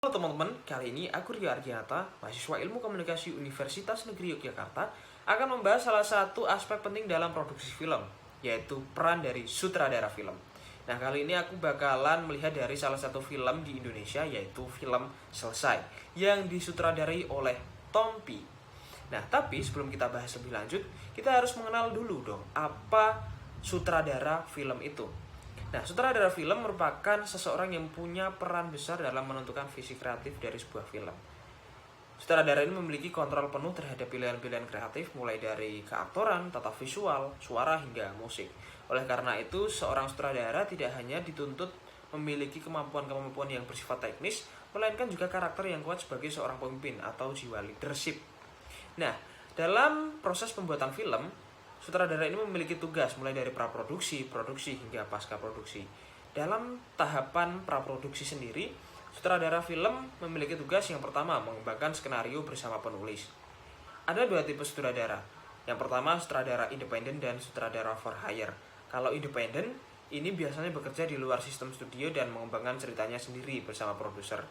Halo teman-teman, kali ini aku Rio Ardianata, mahasiswa Ilmu Komunikasi Universitas Negeri Yogyakarta, akan membahas salah satu aspek penting dalam produksi film, yaitu peran dari sutradara film. Nah, kali ini aku bakalan melihat dari salah satu film di Indonesia, yaitu film Selesai, yang disutradarai oleh Tompi. Nah, tapi sebelum kita bahas lebih lanjut, kita harus mengenal dulu dong, apa sutradara film itu. Nah, sutradara film merupakan seseorang yang punya peran besar dalam menentukan visi kreatif dari sebuah film. Sutradara ini memiliki kontrol penuh terhadap pilihan-pilihan kreatif mulai dari keaktoran, tata visual, suara hingga musik. Oleh karena itu, seorang sutradara tidak hanya dituntut memiliki kemampuan-kemampuan yang bersifat teknis, melainkan juga karakter yang kuat sebagai seorang pemimpin atau jiwa leadership. Nah, dalam proses pembuatan film, sutradara ini memiliki tugas mulai dari praproduksi, produksi, hingga pasca produksi. Dalam tahapan praproduksi sendiri, sutradara film memiliki tugas yang pertama, mengembangkan skenario bersama penulis. Ada dua tipe sutradara. Yang pertama, sutradara independen dan sutradara for hire. Kalau independen, ini biasanya bekerja di luar sistem studio dan mengembangkan ceritanya sendiri bersama produser.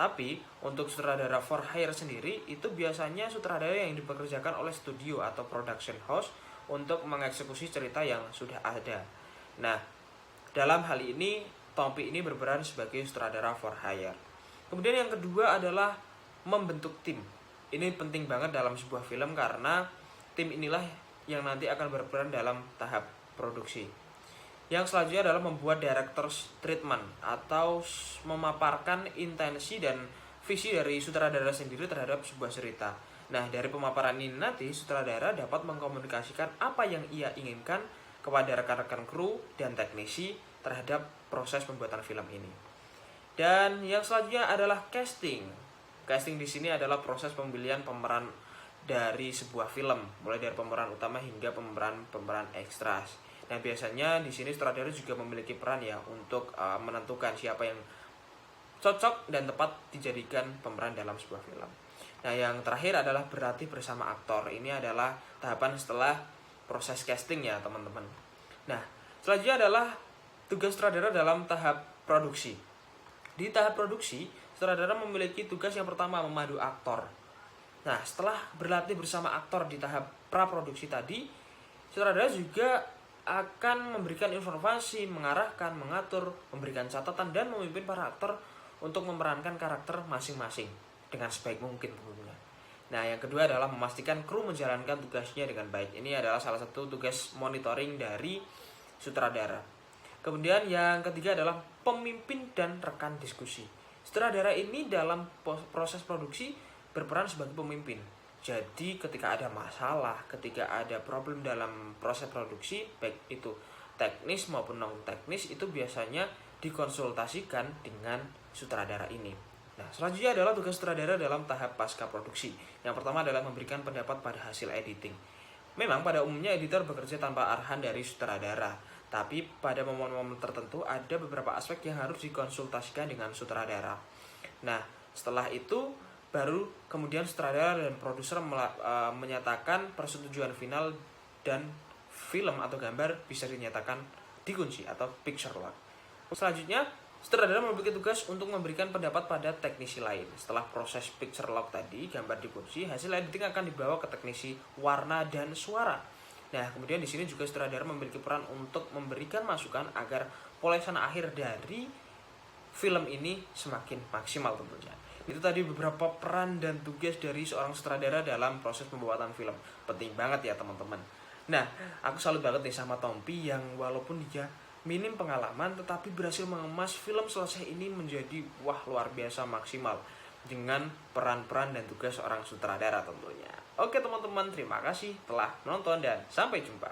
Tapi, untuk sutradara for hire sendiri, itu biasanya sutradara yang dipekerjakan oleh studio atau production house untuk mengeksekusi cerita yang sudah ada. Nah, dalam hal ini, Tompi ini berperan sebagai sutradara for hire. Kemudian yang kedua adalah membentuk tim. Ini penting banget dalam sebuah film karena tim inilah yang nanti akan berperan dalam tahap produksi. Yang selanjutnya adalah membuat director's treatment atau memaparkan intensi dan visi dari sutradara sendiri terhadap sebuah cerita. Nah, dari pemaparan ini nanti sutradara dapat mengkomunikasikan apa yang ia inginkan kepada rekan-rekan kru dan teknisi terhadap proses pembuatan film ini. Dan yang selanjutnya adalah casting. Casting di sini adalah proses pemilihan pemeran dari sebuah film, mulai dari pemeran utama hingga pemeran ekstras. Nah, biasanya di sini sutradara juga memiliki peran ya untuk menentukan siapa yang cocok dan tepat dijadikan pemeran dalam sebuah film. Nah, yang terakhir adalah berlatih bersama aktor. Ini adalah tahapan setelah proses casting ya, teman-teman. Nah, selanjutnya adalah tugas sutradara dalam tahap produksi. Di tahap produksi, sutradara memiliki tugas yang pertama, memadu aktor. Nah, setelah berlatih bersama aktor di tahap praproduksi tadi, sutradara juga akan memberikan informasi, mengarahkan, mengatur, memberikan catatan, dan memimpin para aktor untuk memerankan karakter masing-masing dengan sebaik mungkin tentunya. Nah, yang kedua adalah memastikan kru menjalankan tugasnya dengan baik. Ini adalah salah satu tugas monitoring dari sutradara. Kemudian yang ketiga adalah pemimpin dan rekan diskusi. Sutradara ini dalam proses produksi berperan sebagai pemimpin. Jadi ketika ada masalah, ketika ada problem dalam proses produksi, baik itu teknis maupun non teknis, itu biasanya dikonsultasikan dengan sutradara ini. Nah, selanjutnya adalah tugas sutradara dalam tahap pasca produksi. Yang pertama adalah memberikan pendapat pada hasil editing. Memang pada umumnya editor bekerja tanpa arahan dari sutradara, tapi pada momen-momen tertentu ada beberapa aspek yang harus dikonsultasikan dengan sutradara. Nah, setelah itu baru kemudian sutradara dan produser menyatakan persetujuan final dan film atau gambar bisa dinyatakan dikunci atau picture lock. Selanjutnya, sutradara memiliki tugas untuk memberikan pendapat pada teknisi lain. Setelah proses picture lock tadi, gambar dikunci, hasil editing akan dibawa ke teknisi warna dan suara. Nah, kemudian di sini juga sutradara memiliki peran untuk memberikan masukan agar polesan akhir dari film ini semakin maksimal tentunya. Itu tadi beberapa peran dan tugas dari seorang sutradara dalam proses pembuatan film. Penting banget ya teman-teman. Nah, aku salut banget nih sama Tompi yang walaupun dia minim pengalaman tetapi berhasil mengemas film Selesai ini menjadi luar biasa maksimal dengan peran-peran dan tugas seorang sutradara tentunya. Oke teman-teman, terima kasih telah menonton dan sampai jumpa.